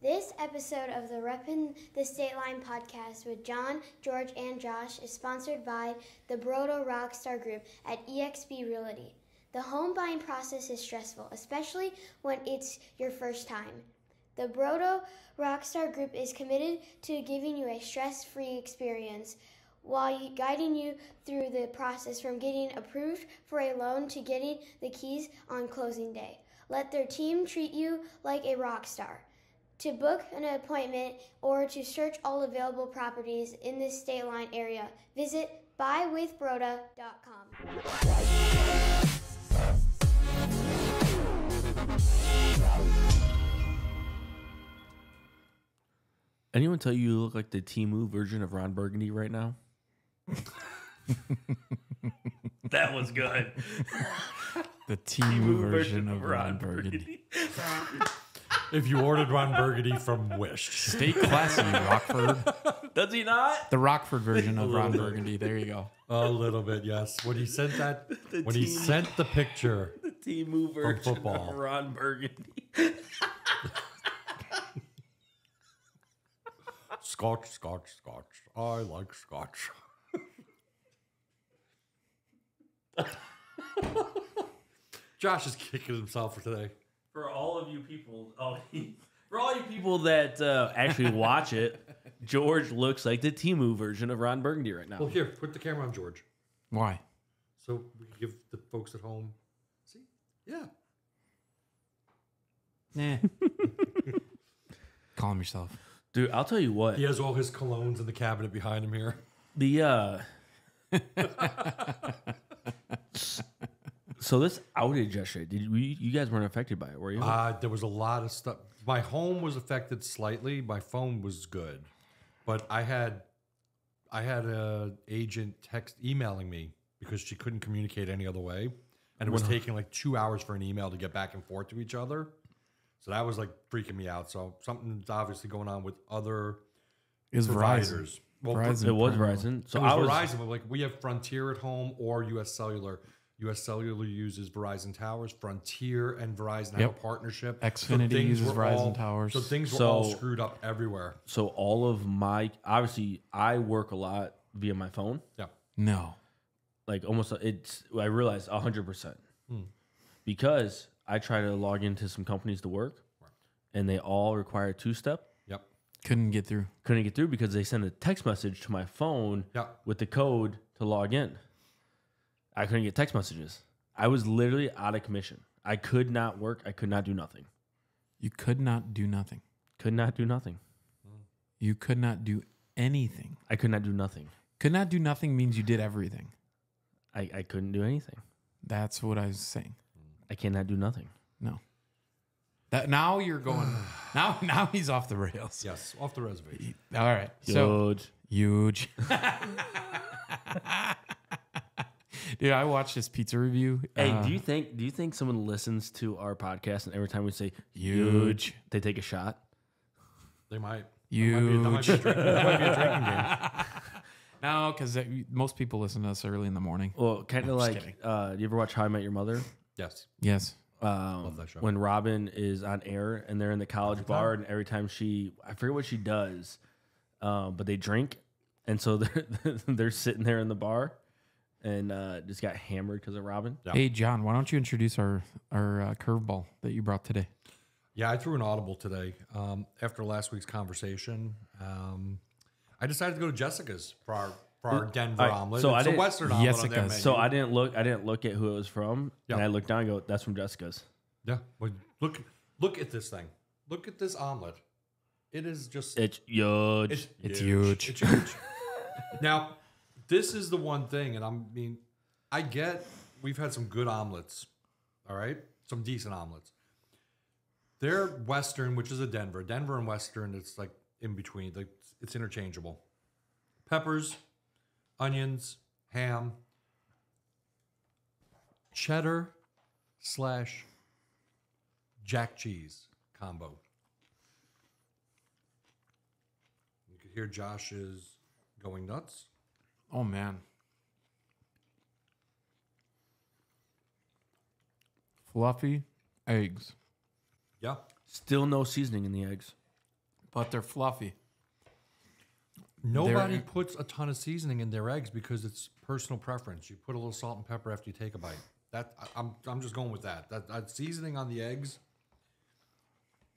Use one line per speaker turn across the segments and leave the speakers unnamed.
This episode of the Reppin' the State Line podcast with John, George, and Josh is sponsored by the Broda Rockstar Group at eXp Realty. The home buying process is stressful, especially when it's your first time. The Broda Rockstar Group is committed to giving you a stress-free experience while guiding you through the process from getting approved for a loan to getting the keys on closing day. Let their team treat you like a rock star. To book an appointment or to search all available properties in the State Line area, visit buywithbroda.com.
Anyone tell you look like the Temu version of Ron Burgundy right now? That was good.
The Temu version of Ron Burgundy.
If you ordered Ron Burgundy from Wish.
Stay classy, Rockford.
Does he not?
The Rockford version of Ron Burgundy. There you go.
A little bit, yes. When he sent that, he sent the picture,
The Temu version
football.
of Ron Burgundy.
Scotch, Scotch, Scotch. I like Scotch. Josh is kicking himself for today.
For all of you people, for all you people that actually watch it, George looks like the Temu version of Ron Burgundy right now.
Well, here, put the camera on George,
Why?
so we can give the folks at home. See, yeah.
Nah. Calm yourself.
Dude, I'll tell you what.
He has all his colognes in the cabinet behind him here.
The so this outage yesterday, you guys weren't affected by it, were you?
There was a lot of stuff. My home was affected slightly. My phone was good, but I had a agent emailing me because she couldn't communicate any other way, and it was taking like 2 hours for an email to get back and forth to each other. So that was like freaking me out. So something's obviously going on with other providers. Well,
Verizon.
It was Verizon. So
it was
I was
Verizon. But like we have Frontier at home or U.S. Cellular. U.S. Cellular uses Verizon Towers. Frontier and Verizon have a partnership.
Xfinity uses Verizon Towers.
So things were all screwed up everywhere.
So all of my, obviously, I work a lot via my phone.
Yeah.
No.
Like almost, I realized 100%. Because I try to log into some companies to work, and they all require two-step.
Yep.
Couldn't get through.
Couldn't get through because they sent a text message to my phone with the code to log in. I couldn't get text messages. I was literally out of commission. I could not work. I could not do nothing.
You could not do nothing.
Could not do nothing.
You could not do anything.
I could not do nothing.
Could not do nothing means you did everything.
I couldn't do anything.
That's what I was saying.
I cannot do nothing.
No. That now you're going. now he's off the rails.
Yes, off the reservation.
All right.
Huge.
So huge. Dude, I watched this pizza review.
Hey, do you think someone listens to our podcast and every time we say
huge,
they take a shot?
They might.
Huge.
That might be a drinking game.
No, because most people listen to us early in the morning.
Well, kind of like, you ever watch How I Met Your Mother?
Yes.
Yes.
Love that show.
When Robin is on air and they're in the college bar, and every time I forget what she does, but they drink, and so they're sitting there in the bar, and just got hammered because of Robin.
Yeah.
Hey, John, why don't you introduce our curveball that you brought today?
Yeah, I threw an audible today. After last week's conversation, I decided to go to Jessica's for our Denver omelet.
So
it's a Western omelet on their
Jessica's.
menu.
So I didn't look at who it was from, and I looked down and go, "That's from Jessica's."
Yeah, well, look at this thing. Look at this omelet. It is just
It's huge.
It's huge.
It's huge. Now, this is the one thing, and we've had some good omelets, all right? Some decent omelets. They're Western, which is a Denver. Denver and Western, it's like in between. It's interchangeable. Peppers, onions, ham, cheddar / jack cheese combo. You can hear Josh is going nuts.
Oh, man. Fluffy eggs.
Yeah.
Still no seasoning in the eggs.
but they're fluffy.
Nobody puts a ton of seasoning in their eggs because it's personal preference. You put a little salt and pepper after you take a bite. I'm just going with that. That seasoning on the eggs,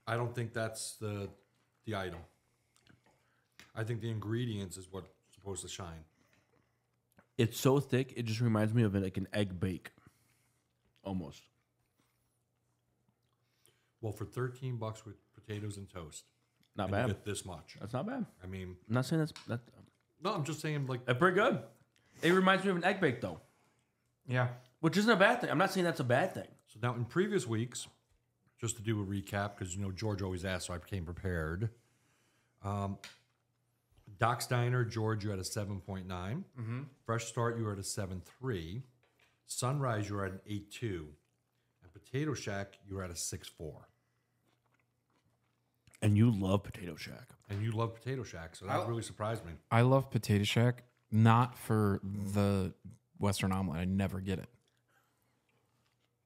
I don't think that's the item. I think the ingredients is what's supposed to shine.
It's so thick, it just reminds me of like an egg bake. Almost.
Well, for $13 with potatoes and toast.
Not
and
bad.
You get this much.
That's not bad.
I mean,
I'm not saying that's
no, I'm just saying like
pretty good. It reminds me of an egg bake though.
Yeah.
Which isn't a bad thing. I'm not saying that's a bad thing.
So now in previous weeks, just to do a recap, because George always asks, so I became prepared. Doc's Diner, George, you had a 7.9. Mm-hmm. Fresh Start, you were at a 7.3. Sunrise, you were at an 8.2. And Potato Shack, you were at a 6.4.
And you love Potato Shack.
And you love Potato Shack, so that really surprised me.
I love Potato Shack, not for the Western omelet. I never get it.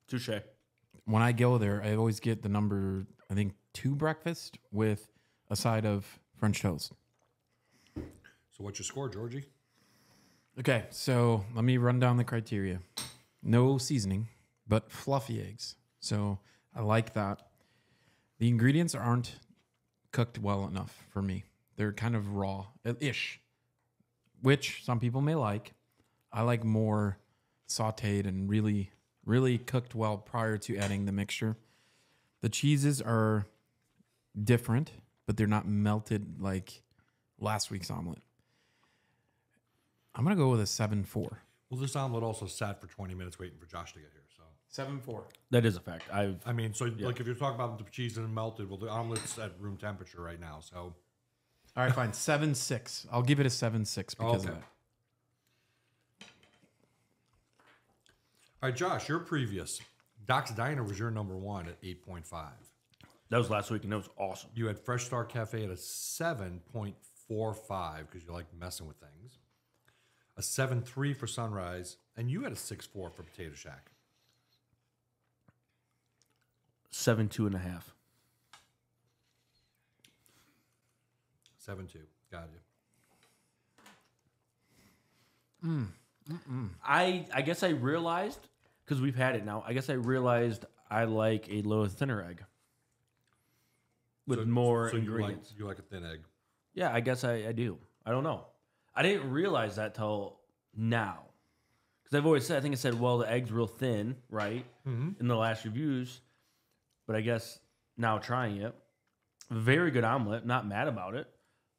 Touche.
When I go there, I always get the number, I think, 2 breakfast with a side of French toast.
So what's your score, Georgie?
Okay, so let me run down the criteria. No seasoning, but fluffy eggs. So I like that. The ingredients aren't cooked well enough for me. They're kind of raw-ish, which some people may like. I like more sauteed and really, really cooked well prior to adding the mixture. The cheeses are different, but they're not melted like last week's omelet. I'm going to go with a 7.4.
Well, this omelet also sat for 20 minutes waiting for Josh to get here. So
7.4.
That is a fact.
Like if you're talking about the cheese and melted, well, the omelet's at room temperature right now. So,
All right, fine. 7.6. I'll give it a 7.6 because of that.
All right, Josh, your previous Doc's Diner was your number 1 at 8.5.
That was last week, and that was awesome.
You had Fresh Start Cafe at a 7.45 because you like messing with things. A 7.3 for Sunrise, and you had a 6.4 for Potato Shack.
7.5.
7.2. Got you.
I guess I realized, because we've had it now, I guess I realized I like a little thinner egg. With more ingredients.
You like a thin egg.
Yeah, I guess I do. I don't know. I didn't realize that till now. Because I've always said, I think I said, well, the egg's real thin, right? Mm-hmm. In the last reviews. But I guess now trying it, very good omelet, not mad about it.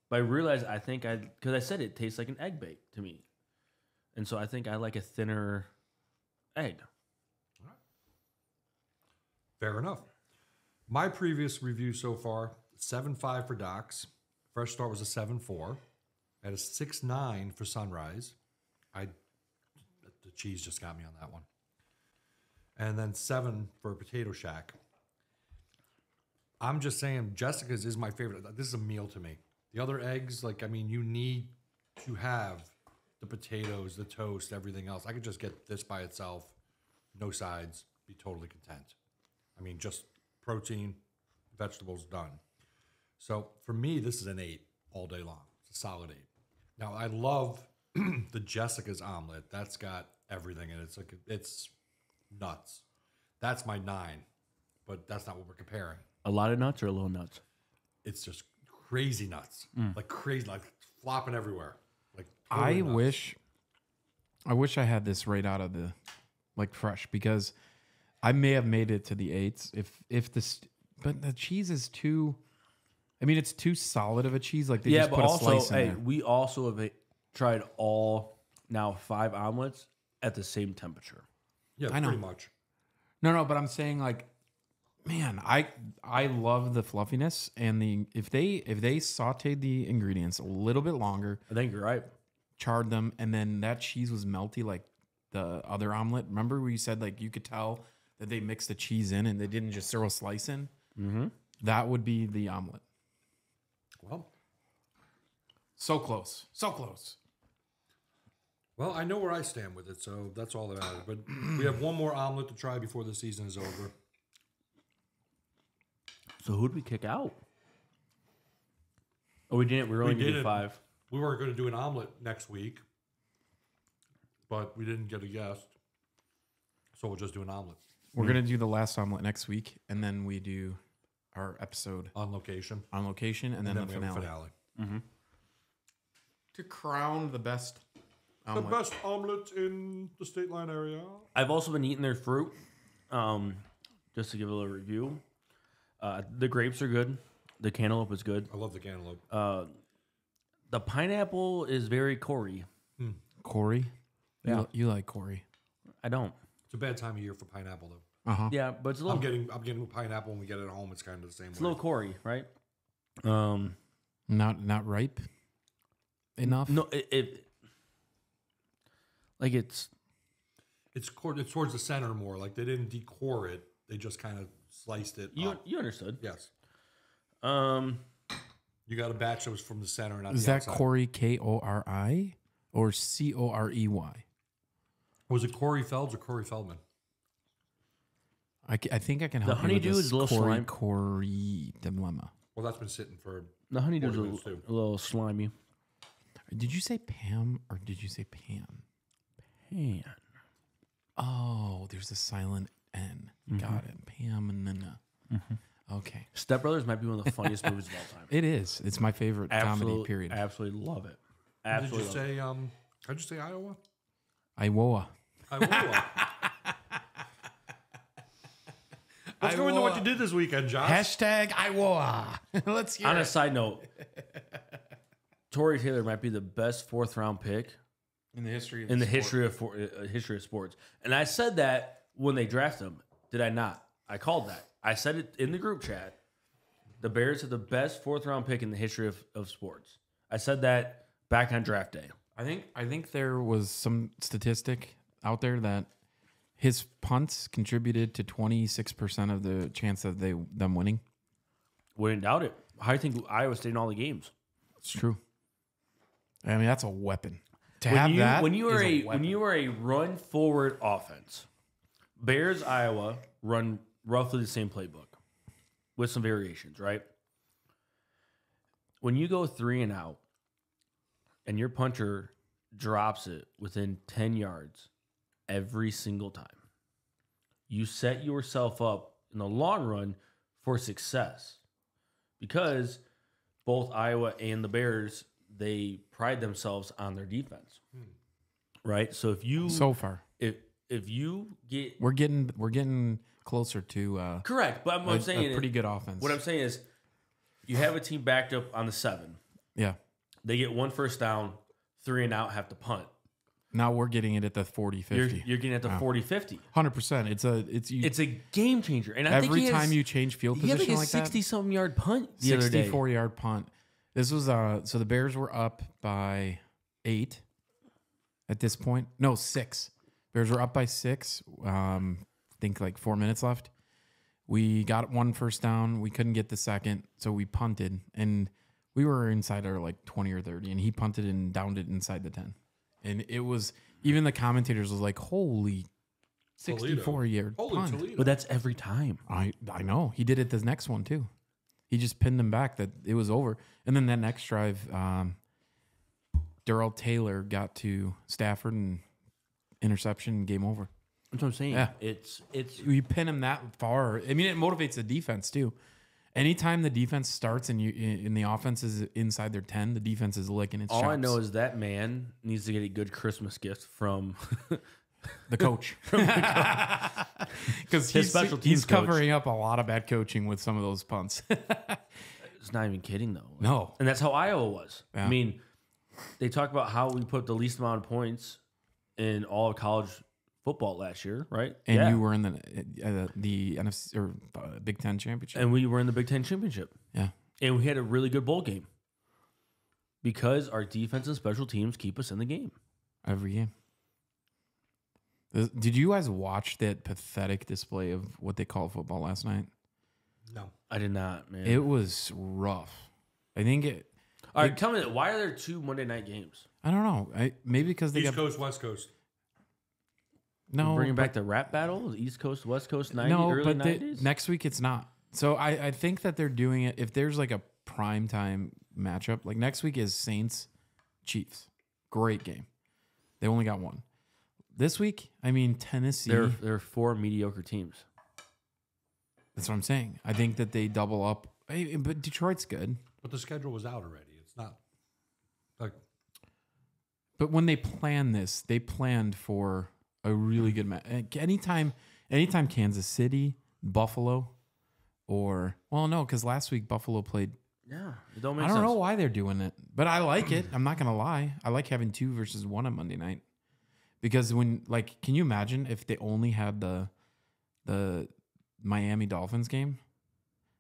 But I realized because I said it tastes like an egg bake to me. And so I think I like a thinner egg.
All right. Fair enough. My previous review so far, 7.5 for Doc's. Fresh Start was a 7.4. I had a 6.9 for Sunrise. The cheese just got me on that one. And then 7 for Potato Shack. I'm just saying Jessica's is my favorite. This is a meal to me. The other eggs, you need to have the potatoes, the toast, everything else. I could just get this by itself, no sides, be totally content. Just protein, vegetables, done. So for me, this is an 8 all day long. It's a solid 8. Now, I love the Jessica's omelet. That's got everything in it. It's nuts. That's my 9, but that's not what we're comparing.
A lot of nuts or a little nuts?
It's just crazy nuts. Crazy, flopping everywhere.
I wish I had this right out of the fresh, because I may have made it to the 8s but the cheese is too. It's too solid of a cheese. They just put a slice in there.
We also have tried all now 5 omelets at the same temperature.
Yeah,
I know.
pretty much.
No, but I'm saying man, I love the fluffiness and if they sauteed the ingredients a little bit longer,
I think you're right.
Charred them, and then that cheese was melty like the other omelet. Remember where you said you could tell that they mixed the cheese in and they didn't just throw a slice in?
Mm-hmm.
That would be the omelet.
Well,
so close. So close.
Well, I know where I stand with it, so that's all that matters. But we have one more omelet to try before the season is over.
So who'd we kick out? Oh, we didn't. We were only going to do
didn't.
5.
We weren't going to do an omelet next week, but we didn't get a guest, so we'll just do an omelet
We're gonna do the last omelet next week, and then we do our episode
on location,
on location, and then the
we have a
finale.
finale.
To crown the best omelet.
The best omelet in the state line area.
I've also been eating their fruit. Just to give a little review. The grapes are good. The cantaloupe is good.
I love the cantaloupe.
The pineapple is very Corey.
Corey?
Yeah.
You like Corey.
I don't.
It's a bad time of year for pineapple, though.
Uh-huh.
Yeah, but it's a little.
I'm getting pineapple when we get it home. It's kind of the same.
It's a little Corey, right?
Not ripe enough?
No, it like it's
towards the center more. Like they didn't decore it; they just kind of sliced it.
you
up.
you understood.
Yes.
You
got a batch that was from the center, not
Is
the
that
outside.
Corey Kori or Corey?
Was it Corey Felds or Corey Feldman?
I think I can help
The
you with
honeydew
this
is a little slime.
Corey dilemma.
Well, that's been sitting for.
the honeydew's
40 minutes, too.
a little slimy.
Did you say Pam or did you say Pan?
Man.
Oh, there's a silent N. Got it. Pam and then Okay.
Step Brothers might be one of the funniest movies of all time.
It is. It's my favorite comedy period.
Absolutely love it.
Did
Absolutely.
you say? How'd you say Iowa?
Iowa.
Iowa. Let's go into what you did this weekend, Josh.
Hashtag Iowa. Let's hear
On a
it.
side note, Torrey Taylor might be the best 4th round pick
In the history of
in the history of sports. And I said that when they drafted him. Did I not? I called that. I said it in the group chat. The Bears are the best 4th round pick in the history of sports. I said that back on draft day.
I think there was some statistic out there that his punts contributed to 26% of the chance of them winning.
Wouldn't doubt it. I think Iowa State in all the games.
It's true. I mean, that's a weapon. To
When
have
you,
that
when you are
is
a
weapon.
when you are a run forward offense, Bears Iowa run roughly the same playbook with some variations, right? When you go 3 and out and your punter drops it within 10 yards every single time, you set yourself up in the long run for success because both Iowa and the Bears, they pride themselves on their defense, right? So if you
so far
if you get
we're getting closer to
correct, but what I'm saying
a
is,
pretty good offense.
what I'm saying is you have a team backed up on the 7.
Yeah.
They get 1 first down, 3 and out, have to punt.
Now we're getting it at the 40, 50.
You're getting at the 40-50.
100%.
It's a game changer. And I think
every time you change field
he had
position
like a
like that,
60-something yard punt the other day.
64-yard punt. This was so the Bears were up by 8 at this point. No, 6. Bears were up by 6. I think like 4 minutes left. We got 1 first down. We couldn't get the second, so we punted, and we were inside our like 20 or 30, and he punted and downed it inside the 10. And it was even the commentators was like, "Holy 64-yard
Holy
punt!"
Toledo.
But that's every time.
I know he did it this next one too. He just pinned him back that it was over, and then that next drive, Darrell Taylor got to Stafford and interception, game over.
That's what I'm saying.
Yeah.
It's
You pin him that far. I mean, it motivates the defense too. Anytime the defense starts and the offense is inside their 10, the defense is licking its
all
chops.
I know is that man needs to get a good Christmas gift from
the coach, because
His special teams
he's
coach.
covering up a lot of bad coaching with some of those punts.
It's not even kidding though.
No.
And that's how Iowa was.
Yeah.
I mean, they talk about how we put the least amount of points in all of college football last year, right?
And
Yeah.
you were in the NFC or Big Ten championship.
And we were in the Big Ten championship.
Yeah.
And we had a really good bowl game because our defense and special teams keep us in the game.
Every game. Did you guys watch that pathetic display of what they call football last night?
No.
I did not, man.
It was rough. I think
all right, tell me, why are there 2 Monday night games?
I don't know. Maybe because they
East
got
Coast, West Coast.
no
Bringing back the rap battle, East Coast, West Coast, 90,
no,
early
but
90s?
next week it's not. So I think that they're doing it. If there's like a prime time matchup, like next week is Saints Chiefs. Great game. They only got one. This week, I mean, Tennessee.
There are 4 mediocre teams.
That's what I'm saying. I think that they double up. But Detroit's good.
But the schedule was out already. It's not like.
But when they planned this, they planned for a really good match. Anytime Kansas City, Buffalo, or no, because last week Buffalo played.
Yeah, it don't make
I
sense.
don't know why they're doing it, but I like it. I'm not gonna lie. I like having 2 versus 1 on Monday night because can you imagine if they only had the Miami Dolphins game?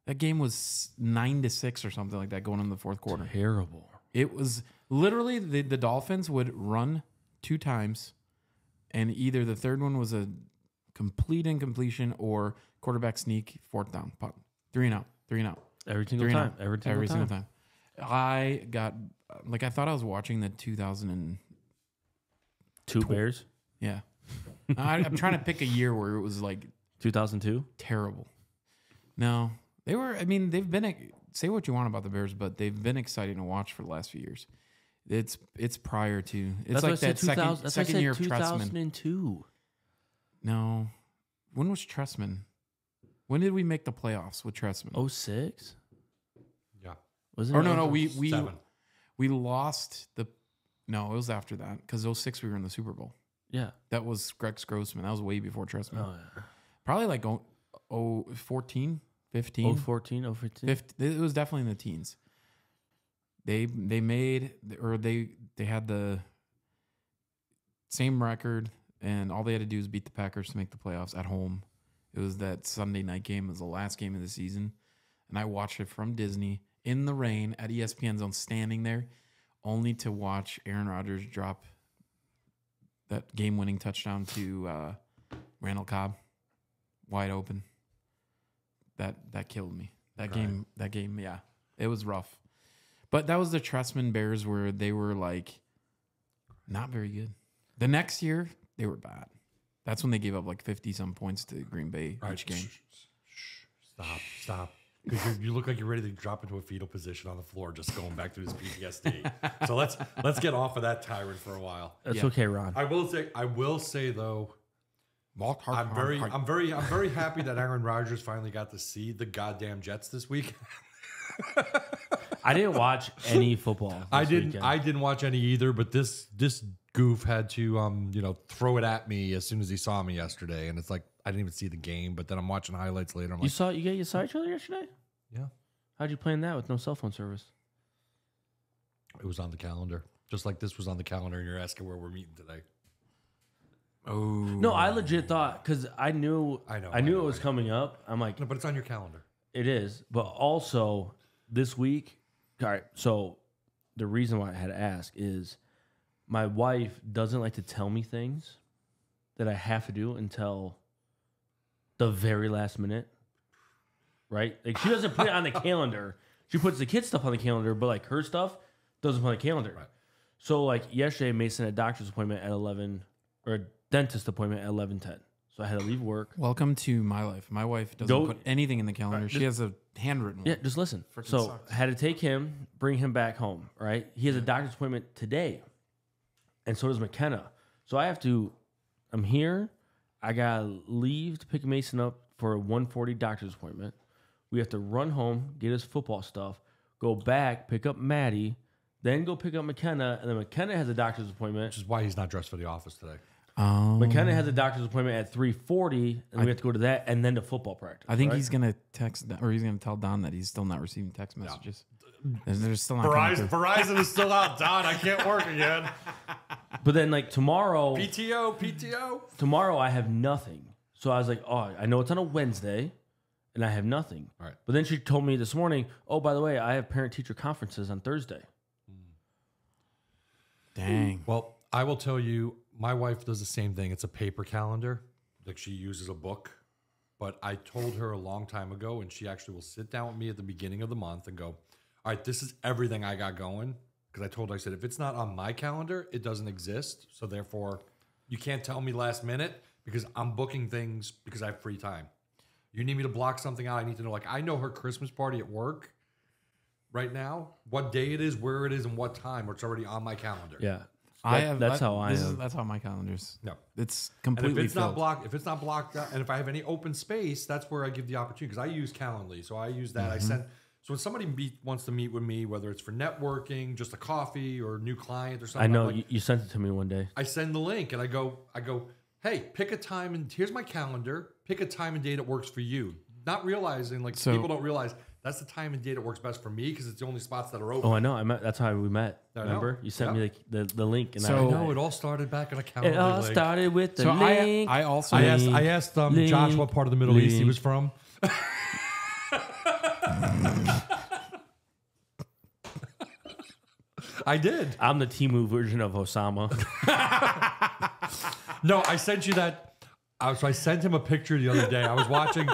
That game was 9-6 or something like that going into the fourth quarter.
Terrible.
It was literally the Dolphins would run 2 times, and either the third one was a complete incompletion or quarterback sneak, 4th down, punt, 3 and out.
Every single time. Every single time.
I got I thought I was watching the 2002
Bears.
Yeah, I'm trying to pick a year where it was like
2002.
terrible. No, they were. I mean, they've been. Say what you want about the Bears, but they've been exciting to watch for the last few years. It's prior to. It's like that second year of Trestman.
2002.
No, when was Trestman? When did we make the playoffs with Trestman?
06?
Yeah.
Was it?
Or no, we
7.
lost the. No, it was after that because 06 we were in the Super Bowl.
Yeah.
That was Greg Grossman. That was way before Trestman.
Oh, yeah.
Probably like 14, 15.
014, 015.
50, it was definitely in the teens. They had the same record, and all they had to do was beat the Packers to make the playoffs at home. It was that Sunday night game. It was the last game of the season, and I watched it from Disney in the rain at ESPN Zone, standing there, only to watch Aaron Rodgers drop that game-winning touchdown to Randall Cobb, wide open. That killed me. That game, yeah, it was rough. But that was the Trestman Bears where they were like not very good. The next year, they were bad. That's when they gave up like 50-some points to Green Bay each game.
Stop. Because you look like you're ready to drop into a fetal position on the floor, just going back through this PTSD. So let's get off of that tyrant for a while.
That's okay, Ron.
I will say though, I'm very happy that Aaron Rodgers finally got to see the goddamn Jets this week.
I didn't watch any football.
I didn't watch any either, but this goof had to throw it at me as soon as he saw me yesterday, and it's like I didn't even see the game, but then I'm watching highlights later. I'm
you saw each other yesterday?
Yeah.
How'd you plan that with no cell phone service?
It was on the calendar, just like this was on the calendar, and you're asking where we're meeting today.
Oh
no, I legit thought because I knew it was coming up. I'm like,
no, but it's on your calendar.
It is, but also this week. All right, so the reason why I had to ask is my wife doesn't like to tell me things that I have to do until the very last minute, right? Like she doesn't put it on the calendar. She puts the kids' stuff on the calendar, but like her stuff doesn't put on the calendar. Right. So like yesterday, Mason had a doctor's appointment at 11, or a dentist appointment at 11:10. So I had to leave work.
Welcome to my life. My wife doesn't put anything in the calendar. Right, she has a handwritten one.
Yeah, just listen. So sucks. I had to take him, bring him back home, right? He has a doctor's appointment today, and so does McKenna. So I'm here. I got to leave to pick Mason up for a 1:40 doctor's appointment. We have to run home, get his football stuff, go back, pick up Maddie, then go pick up McKenna, and then McKenna has a doctor's appointment.
Which is why he's not dressed for the office today.
McKenna has a doctor's appointment at 3:40, and we have to go to that and then to football practice.
I think he's gonna text or he's gonna tell Don that he's still not receiving text messages. And there's still not
Verizon is still out, Don. I can't work again.
But then like tomorrow,
PTO.
Tomorrow I have nothing. So I was like, oh, I know it's on a Wednesday, and I have nothing.
All right.
But then she told me this morning, oh, by the way, I have parent-teacher conferences on Thursday.
Dang.
Well, I will tell you, my wife does the same thing. It's a paper calendar. Like she uses a book. But I told her a long time ago, and she actually will sit down with me at the beginning of the month and go, all right, this is everything I got going. Because I told her, I said, if it's not on my calendar, it doesn't exist. So therefore, you can't tell me last minute because I'm booking things because I have free time. You need me to block something out. I need to know. Like, I know her Christmas party at work right now, what day it is, where it is, and what time, or it's already on my calendar.
Yeah.
That's how I
am.
am. That's how my calendar's.
No.
It's
And
completely
if it's not
filled.
blocked, out, and if I have any open space, that's where I give the opportunity because I use Calendly. So I use that. I send. So when somebody wants to meet with me, whether it's for networking, just a coffee, or a new client or something,
I know
I'm like,
you sent it to me one day.
I send the link and I go, hey, pick a time and here's my calendar. Pick a time and date that works for you. Not realizing people don't realize that's the time and date that works best for me because it's the only spots that are open.
Oh, I know. That's how we met.
I know.
Remember? You sent me the link. And
So-
No, it all started back on a calendar.
it all
link.
started with the
So
link.
I also
I asked Josh what part of the Middle East he was from. I did.
I'm the Temu version of Osama.
No, I sent you that. So I sent him a picture the other day. I was watching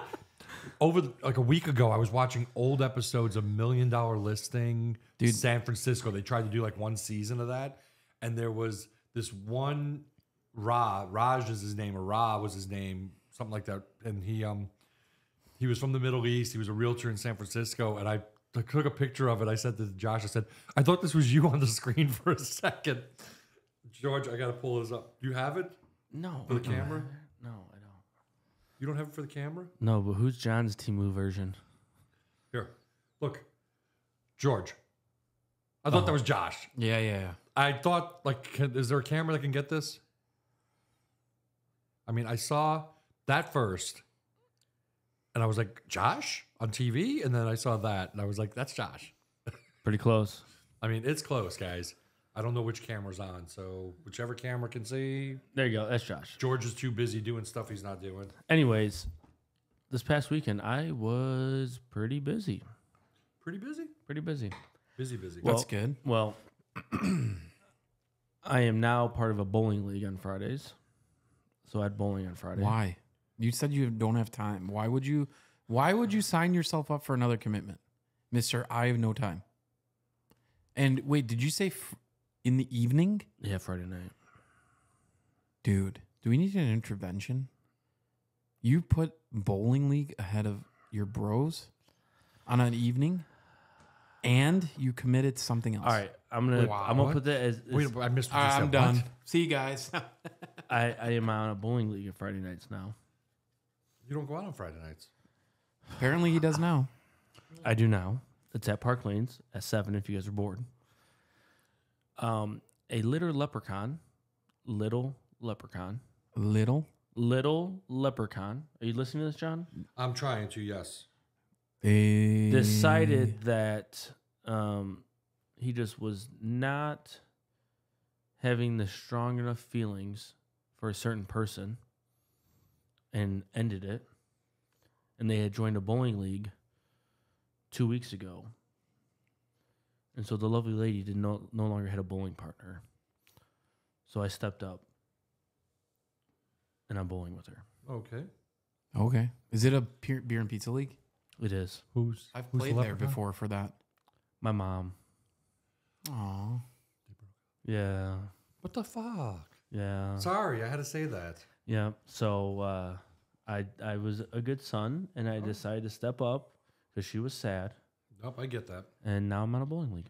like a week ago. I was watching old episodes of $1 Million Listing, San Francisco. They tried to do like one season of that, and there was this one Raj is his name, or Ra was his name, something like that. And he was from the Middle East. He was a realtor in San Francisco, and I took a picture of it. I said to Josh, I said, I thought this was you on the screen for a second. George, I got to pull this up. Do you have it
No.
for the camera?
No, I don't.
You don't have it for the camera?
No, but who's John's Temu version?
Here, look, George. I thought that was Josh.
Yeah.
I thought, is there a camera that can get this? I mean, I saw that first, and I was like, Josh on TV? And then I saw that, and I was like, that's Josh.
Pretty close.
I mean, it's close, guys. I don't know which camera's on, so whichever camera can see.
There you go. That's Josh.
George is too busy doing stuff he's not doing.
Anyways, this past weekend, I was pretty busy.
Pretty busy?
Pretty busy.
Busy.
That's good.
Well, I am now part of a bowling league on Fridays. So I had bowling on Friday.
Why? You said you don't have time. Why would you sign yourself up for another commitment, Mister? I have no time. And wait, did you say in the evening?
Yeah, Friday night.
Dude, do we need an intervention? You put bowling league ahead of your bros on an evening, and you committed to something else.
All right, I'm gonna put that as
Wait, I missed what you said.
I'm done.
What?
See you guys.
I am on a bowling league on Friday nights now.
You don't go out on Friday nights.
Apparently, he does now.
I do now. It's at Park Lanes at 7 if you guys are bored. A little leprechaun. Are you listening to this, John?
I'm trying to, yes.
Decided that he just was not having the strong enough feelings for a certain person and ended it. And they had joined a bowling league 2 weeks ago. And so the lovely lady no longer had a bowling partner. So I stepped up and I'm bowling with her.
Okay.
Is it a beer and pizza league?
It is.
I've
who's
played
the
there
leprechaun?
before for that.
My mom.
Aw.
Yeah.
What the fuck?
Yeah.
Sorry, I had to say that.
Yeah. So I was a good son and I decided to step up because she was sad.
Nope, I get that.
And now I'm on a bowling league.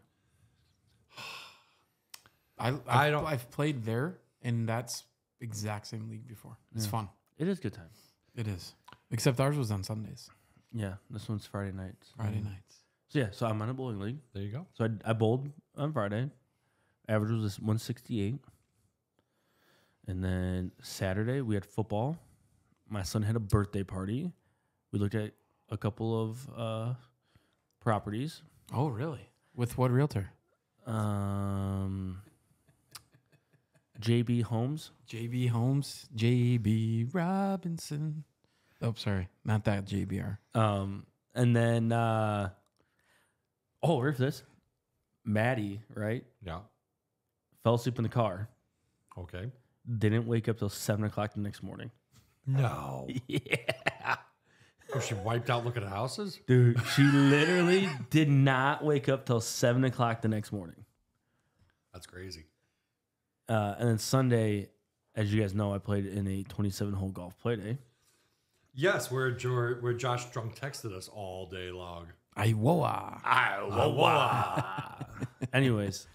I've played there, and that's exact same league before. It's fun.
It is good time.
It is. Except ours was on Sundays,
Yeah. This one's Friday nights.
Friday nights.
So yeah. So I'm on a bowling league.
There you go.
So I bowled on Friday. Average was 168. And then Saturday we had football. My son had a birthday party. We looked at a couple of properties.
Oh, really? With what realtor?
JB Homes.
JB Homes, JB Robinson. Oh, sorry. Not that JBR.
And then where's this? Maddie, right?
Yeah.
Fell asleep in the car.
Okay.
Didn't wake up till 7 o'clock the next morning.
No.
Yeah.
Was she wiped out looking at houses?
Dude, she literally did not wake up till 7 o'clock the next morning.
That's crazy.
And then Sunday, as you guys know, I played in a 27-hole golf play day.
Yes, where Josh drunk texted us all day long.
Iowa.
Anyways,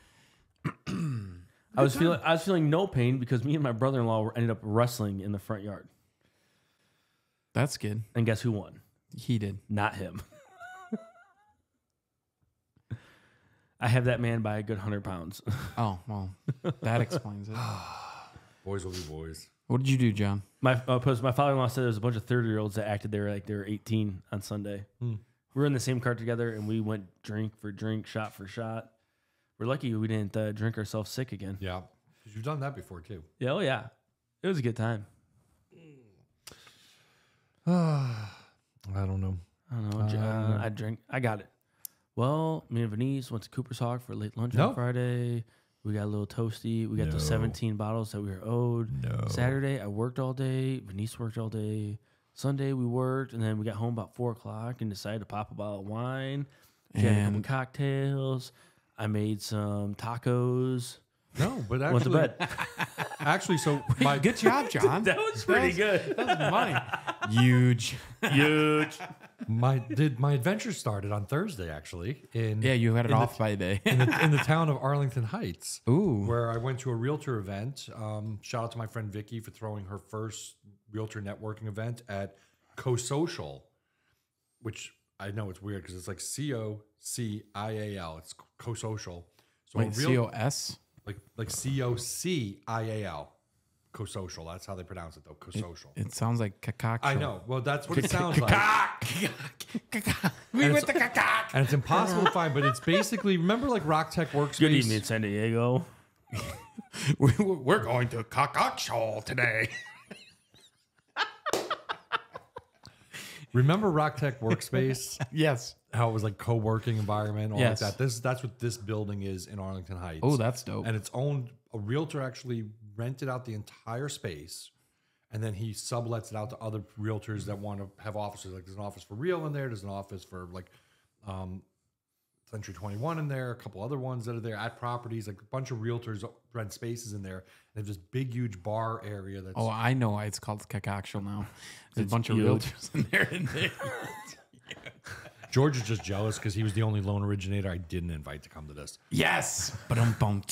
I was feeling no pain because me and my brother-in-law ended up wrestling in the front yard.
That's good.
And guess who won?
He did.
Not him. I have that man by a good 100 pounds.
Oh, well, that explains it.
Boys will be boys.
What did you do, John?
My father-in-law said there was a bunch of 30-year-olds that acted they were 18 on Sunday. We were in the same car together, and we went drink for drink, shot for shot. We're lucky we didn't drink ourselves sick again.
Yeah. Because you've done that before, too.
Yeah, oh, yeah. It was a good time.
I don't know.
I drank. I got it. Well, me and Venise went to Cooper's Hawk for late lunch
No.
on Friday. We got a little toasty. We got the 17 bottles that we were owed.
No.
Saturday, I worked all day. Venise worked all day. Sunday, we worked. And then we got home about 4 o'clock and decided to pop a bottle of wine. We had a couple cocktails. I made some tacos.
No, but
Went to
actually,
bed.
actually, so
Good job, John.
That was pretty good.
That was money. Huge.
Huge.
my adventure started on Thursday, actually.
Yeah, you had it off by a day.
in the town of Arlington Heights.
Ooh.
Where I went to a realtor event. Shout out to my friend Vicky for throwing her first realtor networking event at Co-Social, which I know it's weird because it's like COCIAL. It's Co-Social. So
Wait, COS?
like COCIAL. Co-Social. That's how they pronounce it, though. Co-Social.
It sounds like cacac.
I know. Well, that's what it sounds like.
We went to cacac.
And it's impossible to find, but it's basically, remember like Rock Tech Workspace?
Good evening, San Diego.
We're going to cacac show today.
Remember Rock Tech Workspace?
Yes.
How it was like co-working environment, all
Yes.
like that. That's what this building is in Arlington Heights.
Oh, that's dope.
And it's owned, a realtor actually rented out the entire space, and then he sublets it out to other realtors that want to have offices. Like there's an office for Real in there, there's an office for like Century 21 in there, a couple other ones that are there at properties, like a bunch of realtors rent spaces in there. They have this big, huge bar area that's
Oh, I know why it's called cacac now. There's
It's
a bunch of
huge.
realtors in there.
George is just jealous because he was the only loan originator I didn't invite to come to this.
Yes. Ba-dum-bum.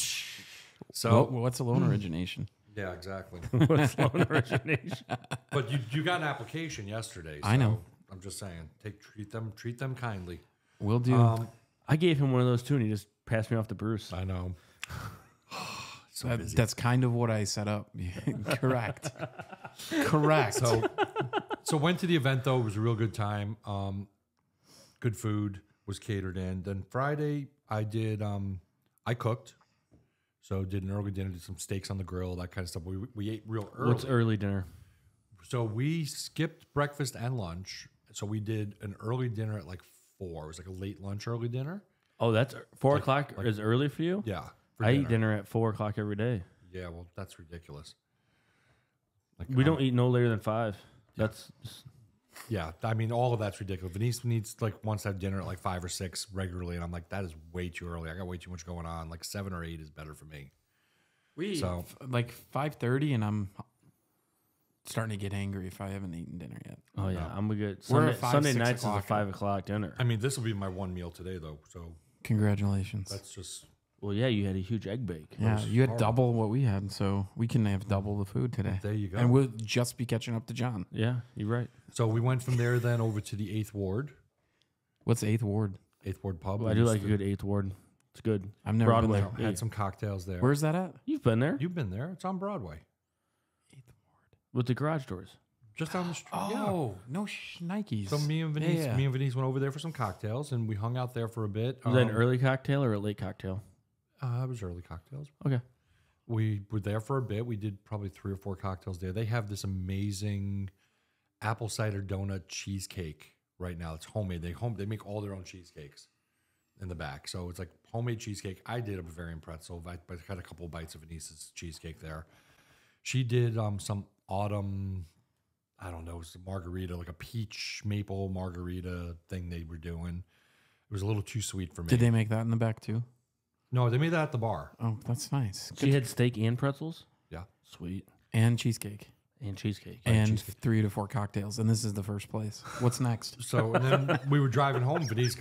So
What's a loan origination?
yeah, exactly.
What's loan origination?
But you got an application yesterday.
I know.
I'm just saying, treat them kindly.
We'll do.
I gave him one of those too, and he just passed me off to Bruce.
I know. So busy.
That's kind of what I set up. Correct. Correct.
So went to the event though. It was a real good time. Good food was catered in. Then Friday I did. I cooked. So did an early dinner. Did some steaks on the grill. That kind of stuff. We ate real early.
What's early dinner?
So we skipped breakfast and lunch. So we did an early dinner at like 4. It was like a late lunch, early dinner.
Oh, that's 4 o'clock is early for you?
Yeah. for
I eat dinner at 4 o'clock every day.
Yeah, well, that's ridiculous. Like,
We don't eat no later than 5. That's
Yeah, I mean, all of that's ridiculous. Venise needs wants to have dinner at like 5 or 6 regularly, and I'm like, that is way too early. I got way too much going on. Like 7 or 8 is better for me. So
like 5:30, and I'm starting to get angry if I haven't eaten dinner yet.
oh yeah, I'm a good
We're
Sunday,
at 5,
Sunday
6
nights is a
o'clock.
5 o'clock dinner.
I mean, this will be my one meal today, though. So
Congratulations.
that's just
Well, yeah, you had a huge egg bake.
Yeah, you had
horrible.
double what we had, so we can have double the food today.
there you go.
And we'll just be catching up to John.
Yeah, you're right.
So we went from there then over to the 8th Ward,
What's 8th Ward?
8th Ward pub.
Well, I do like a good 8th ward. It's good.
I've never
Broadway.
been there.
Had some cocktails there.
Where's that at?
You've been there
You've been there? It's on Broadway,
with the garage doors.
just down the street. Yeah.
Oh, no Nikes.
So me and Venise went over there for some cocktails, and we hung out there for a bit.
Was that an early cocktail or a late cocktail?
It was early cocktails.
Okay.
We were there for a bit. We did probably 3 or 4 cocktails there. They have this amazing apple cider donut cheesecake right now. It's homemade. They make all their own cheesecakes in the back. So it's like homemade cheesecake. I did a Bavarian pretzel. I had a couple of bites of Venice's cheesecake there. She did some autumn, I don't know, it was a margarita, like a peach maple margarita thing they were doing. It was a little too sweet for me.
Did they make that in the back too?
No, they made that at the bar.
Oh, that's nice.
She had steak and pretzels.
Yeah.
Sweet.
And cheesecake.
And cheesecake.
and 3 to 4 cocktails. And this is the first place. What's next?
So and then we were driving home. Venise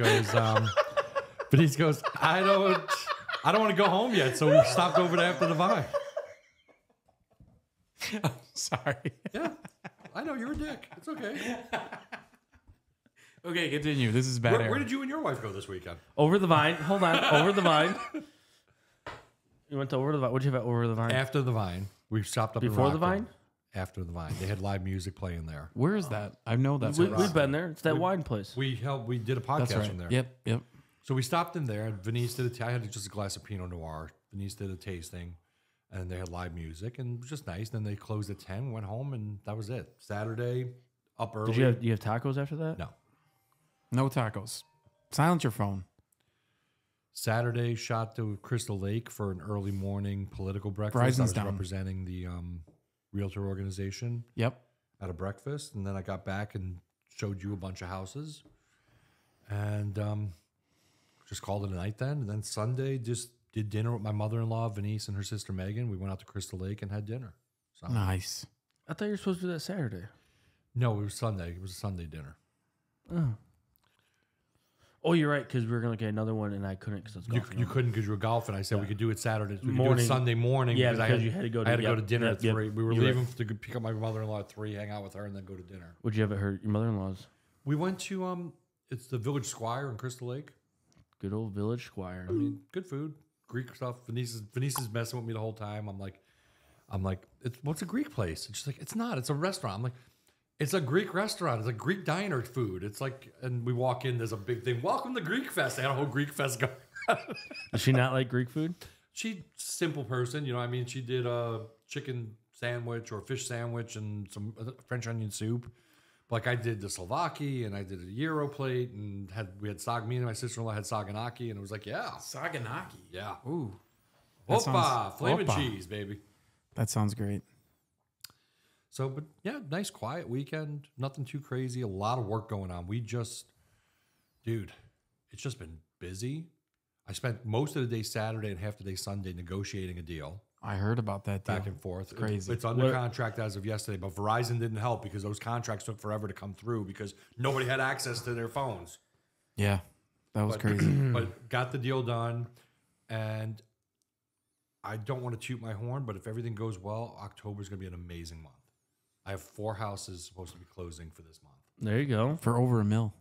goes, I don't want to go home yet. So we stopped over to After the Vine.
Sorry.
Yeah, I know you're a dick. It's okay.
Okay, continue. This is bad.
Where did you and your wife go this weekend?
Over the Vine. Hold on. Over the Vine. You went to Over the Vine. What'd you have at Over the Vine?
After the Vine. We stopped up
Before
in
the
Rockland.
Vine?
After the Vine. They had live music playing there.
Where is that? I know that's
We've been there. It's that wine place.
We did a podcast
That's right.
from there.
Yep.
So we stopped in there. And Venise did I had just a glass of Pinot Noir. Venise did a tasting, and they had live music, and it was just nice. Then they closed at 10, went home, and that was it. Saturday, up early.
Did you have tacos after that?
No.
No tacos. Silence your phone.
Saturday, shot to Crystal Lake for an early morning political breakfast.
Verizon's
I was
down.
representing the realtor organization
Yep.
at a breakfast, and then I got back and showed you a bunch of houses, and just called it a night then. And then Sunday, just did dinner with my mother-in-law, Venise, and her sister Megan. We went out to Crystal Lake and had dinner. So,
Nice.
I thought you were supposed to do that Saturday.
no, it was Sunday. It was a Sunday dinner.
Oh, you're right, because we were going to get another one, and I couldn't because I was golfing.
You couldn't because you were golfing. I said we could do it Saturday. We could do
Morning.
it Sunday morning.
Yeah,
I
because you had to go to-
I had to go
yep,
to dinner at
yep,
3. We were
you're
leaving to go pick up my mother-in-law at 3, hang out with her, and then go to dinner.
What'd you have at your mother-in-law's?
We went to it's the Village Squire in Crystal Lake.
Good old Village Squire.
I mean, good food, Greek stuff. Venise is messing with me the whole time. I'm like, what's a Greek place? And she's like, it's not. It's a restaurant. I'm like, it's a Greek restaurant. It's a Greek diner food. It's like, and we walk in. There's a big thing. Welcome to Greek Fest. They had a whole Greek Fest going.
Does she not like Greek food?
She's simple person, you know. I mean, she did a chicken sandwich or fish sandwich and some French onion soup. Like I did the Slovaki and I did a gyro plate and we had me and my sister-in-law had saganaki, and it was like, yeah,
Saganaki.
yeah.
Ooh. That
Opa,
sounds-
flaming
Opa.
cheese, baby.
That sounds great.
So, but yeah, nice quiet weekend. Nothing too crazy. A lot of work going on. Dude, it's just been busy. I spent most of the day Saturday and half the day Sunday negotiating a deal
I heard about that deal.
back and forth.
Crazy.
It's under contract as of yesterday, but Verizon didn't help because those contracts took forever to come through because nobody had access to their phones.
Yeah. That was crazy.
But got the deal done, and I don't want to toot my horn, but if everything goes well, October is going to be an amazing month. I have 4 houses supposed to be closing for this month.
There you go.
For over $1 million.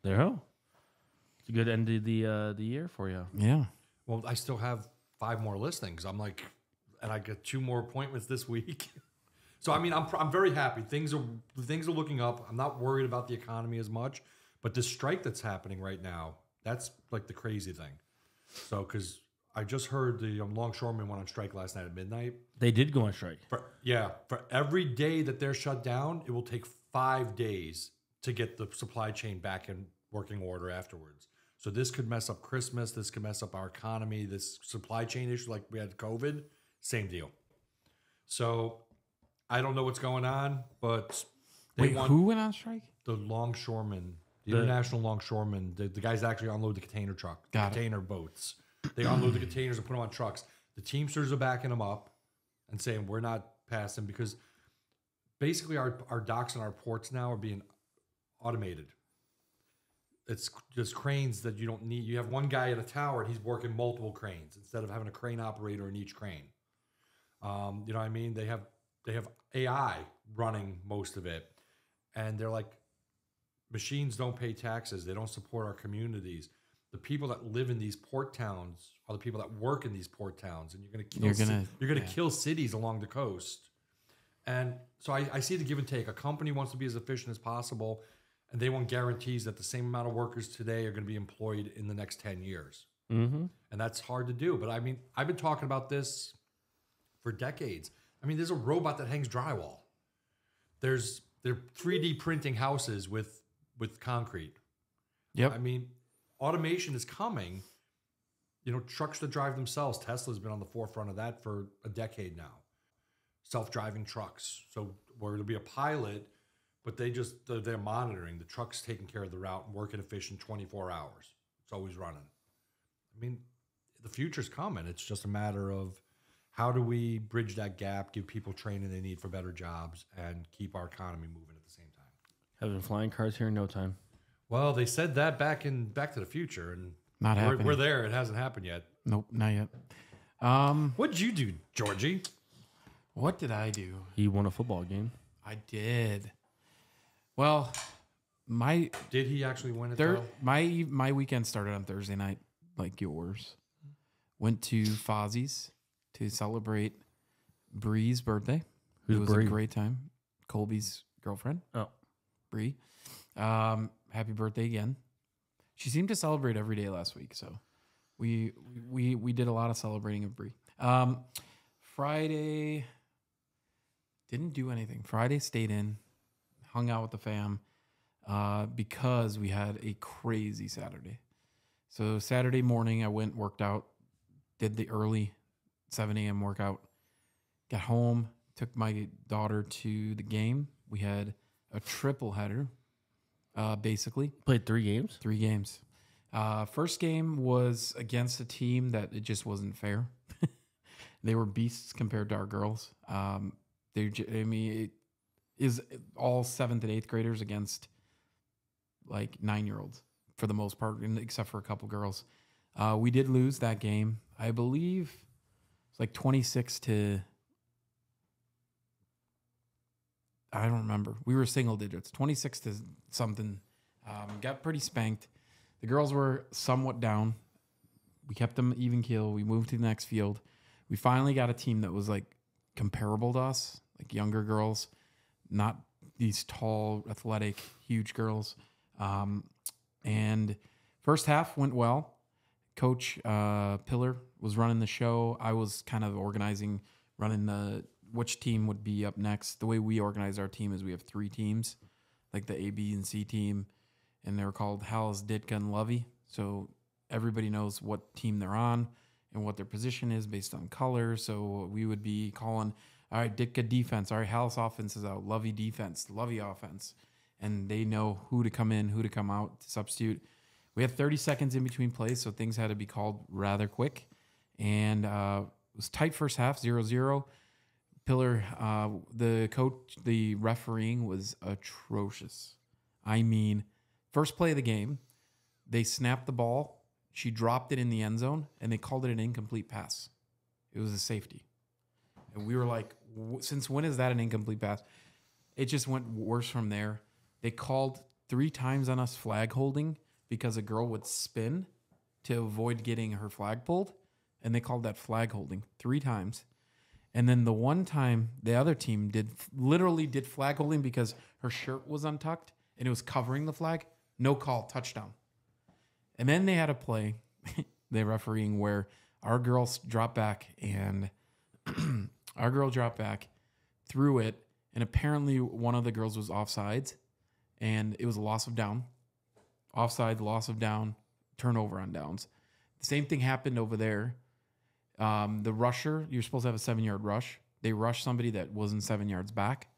There you go. It's a good end of the year for you.
Yeah.
Well, I still have 5 more listings. I'm like, and I get 2 more appointments this week. So I mean, I'm very happy. Things are looking up. I'm not worried about the economy as much, but this strike that's happening right now, that's like the crazy thing. So because I just heard the longshoremen went on strike last night at midnight.
They did go on strike.
For every day that they're shut down, it will take 5 days to get the supply chain back in working order afterwards. So this could mess up Christmas. This could mess up our economy. This supply chain issue, like we had COVID, same deal. So I don't know what's going on, but
Who went on strike?
the longshoremen, the international longshoremen, the guys that actually unload the container container boats. They unload the containers and put them on trucks. The Teamsters are backing them up and saying we're not passing because basically our docks and our ports now are being automated. It's just cranes that you don't need. You have one guy at a tower and he's working multiple cranes instead of having a crane operator in each crane. You know what I mean? They have AI running most of it, and they're like, machines don't pay taxes. They don't support our communities. The people that live in these port towns are the people that work in these port towns, and you're gonna kill cities along the coast. And so I see the give and take. A company wants to be as efficient as possible, and they want guarantees that the same amount of workers today are going to be employed in the next 10 years.
Mm-hmm.
And that's hard to do. But I mean, I've been talking about this for decades. I mean, there's a robot that hangs drywall. They're 3D printing houses with concrete.
Yep.
I mean, automation is coming. You know, trucks that drive themselves. Tesla's been on the forefront of that for a decade now. Self-driving trucks. So where it'll be a pilot, but they're monitoring. The truck's taking care of the route and working efficient 24 hours. It's always running. I mean, the future's coming. It's just a matter of how do we bridge that gap, give people training they need for better jobs, and keep our economy moving at the same time?
Having flying cars here in no time.
Well, they said that back in Back to the Future, and
Not happening.
we're there. It hasn't happened yet.
Nope, not yet.
What'd you do, Georgie?
What did I do?
He won a football game.
I did. Well, my
Did he actually win it, though?
my weekend started on Thursday night, like yours. Went to Fozzie's to celebrate Bree's birthday.
Who's
It was
Bree?
a great time. Colby's girlfriend,
Oh,
Bree. Happy birthday again. She seemed to celebrate every day last week, so we did a lot of celebrating of Bree. Friday didn't do anything. Friday stayed in, hung out with the fam, because we had a crazy Saturday. So Saturday morning, I went, worked out, did the early 7 a.m. workout, got home, took my daughter to the game. We had a triple header, basically.
played 3 games.
3 games. First game was against a team that it just wasn't fair. They were beasts compared to our girls. It is all 7th and 8th graders against like 9-year-olds for the most part, except for a couple girls. We did lose that game. I believe it's like 26 to, I don't remember. We were single digits, 26 to something. Got pretty spanked. The girls were somewhat down. We kept them even keel. We moved to the next field. We finally got a team that was like comparable to us, like younger girls, not these tall, athletic, huge girls. And first half went well. Coach Pillar was running the show. I was kind of organizing, running which team would be up next. The way we organize our team is we have 3 teams, like the A, B, and C team, and they're called Hallis, Ditka, and Lovey. So everybody knows what team they're on and what their position is based on color. So we would be calling, all right, Ditka defense. All right, Hallis offense is out. Lovey defense. Lovey offense. And they know who to come in, who to come out to substitute. We had 30 seconds in between plays, so things had to be called rather quick. And it was tight first half, 0-0. Pillar, the refereeing was atrocious. I mean, first play of the game, they snapped the ball. She dropped it in the end zone, and they called it an incomplete pass. It was a safety. And we were like, since when is that an incomplete pass? It just went worse from there. They called 3 times on us flag holding because a girl would spin to avoid getting her flag pulled, and they called that flag holding 3 times. And then the one time the other team literally did flag holding because her shirt was untucked and it was covering the flag. No call, touchdown. And then they had a play, the refereeing, where our girls dropped back and our girl dropped back, threw it, and apparently one of the girls was offsides, and it was a loss of down. Offside, loss of down, turnover on downs. The same thing happened over there. The rusher, you're supposed to have a 7-yard rush. They rushed somebody that wasn't 7 yards back.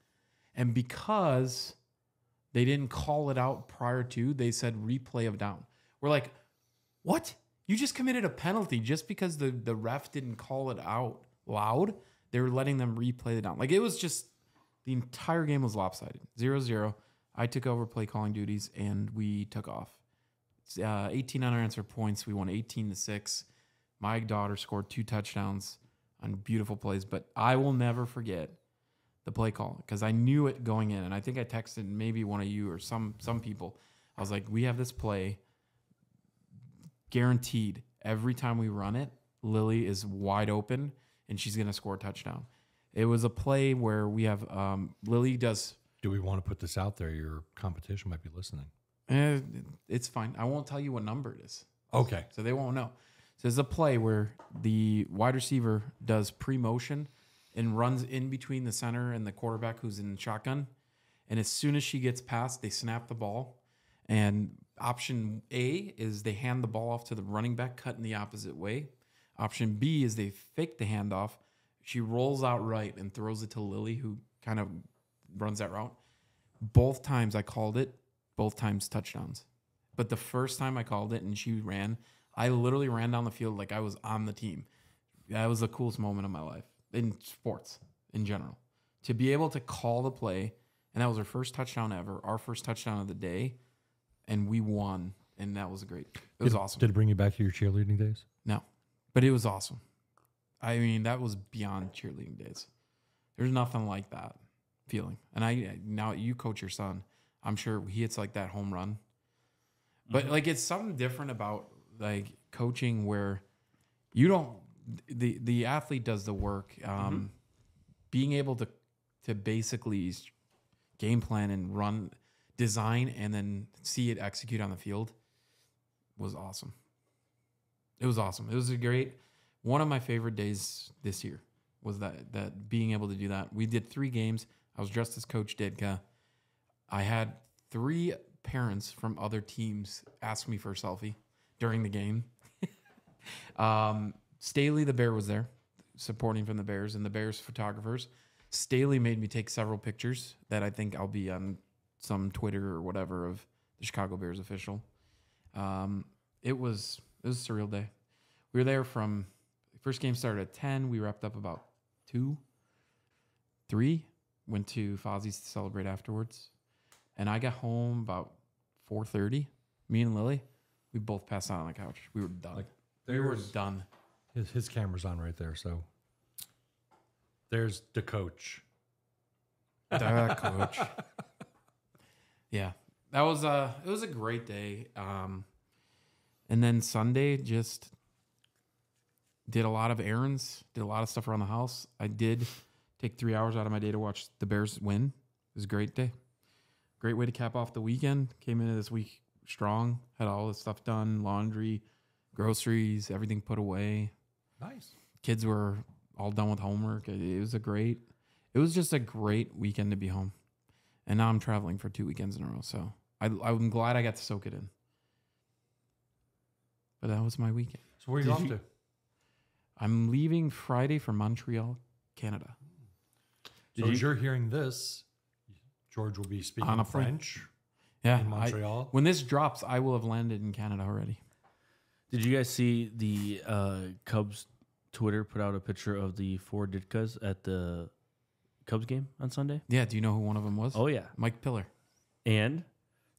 And because they didn't call it out prior to, they said replay of down. We're like, what? You just committed a penalty just because the ref didn't call it out loud. They were letting them replay the down. Like, it was just, the entire game was lopsided. 0-0. I took over play calling duties, and we took off. 18 unanswered points. We won 18-6. My daughter scored 2 touchdowns on beautiful plays, but I will never forget the play call because I knew it going in, and I think I texted maybe one of you or some people. I was like, we have this play guaranteed. Every time we run it, Lily is wide open, and she's going to score a touchdown. It was a play where we have Lily does.
Do we want to put this out there? Your competition might be listening.
It's fine. I won't tell you what number it is.
Okay.
So they won't know. So there's a play where the wide receiver does pre-motion and runs in between the center and the quarterback who's in shotgun. And as soon as she gets past, they snap the ball. And option A is they hand the ball off to the running back, cut in the opposite way. Option B is they fake the handoff. She rolls out right and throws it to Lily, who kind of runs that route. Both times I called it, both times touchdowns. But the first time I called it and she ran, I literally ran down the field like I was on the team. that was the coolest moment of my life in sports in general. To be able to call the play, and that was our first touchdown ever, our first touchdown of the day, and we won, and that was great. It was awesome.
Did it bring you back to your cheerleading days?
No, but it was awesome. I mean, that was beyond cheerleading days. There's nothing like that feeling. And now you coach your son. I'm sure he hits like that home run. But like it's something different about like coaching where you don't the athlete does the work. Being able to basically game plan and run design and then see it execute on the field was awesome. It was awesome. It was one of my favorite days this year was that being able to do that. We did 3 games. I was dressed as Coach Ditka. I had 3 parents from other teams ask me for a selfie during the game. Staley the Bear was there, supporting from the Bears, and the Bears photographers. Staley made me take several pictures that I think I'll be on some Twitter or whatever of the Chicago Bears official. It was a surreal day. We were there from first game started at 10. We wrapped up about 2, 3. Went to Fozzie's to celebrate afterwards. And I got home about 4:30. Me and Lily, we both passed out on the couch. We were done. We were done.
His camera's on right there, so there's the coach.
The coach. Yeah. That was it was a great day. And then Sunday just did a lot of errands, did a lot of stuff around the house. I did take 3 hours out of my day to watch the Bears win. It was a great day. Great way to cap off the weekend. Came into this week strong. Had all this stuff done. Laundry, groceries, everything put away.
Nice.
Kids were all done with homework. It was just a great weekend to be home. And now I'm traveling for 2 weekends in a row. So I'm glad I got to soak it in. But that was my weekend.
So where are you off to?
I'm leaving Friday for Montreal, Canada.
So as you're hearing this, George will be speaking French in Montreal.
When this drops, I will have landed in Canada already.
Did you guys see the Cubs Twitter put out a picture of the 4 Ditkas at the Cubs game on Sunday?
Yeah. Do you know who one of them was?
Oh, yeah.
Mike Pillar.
And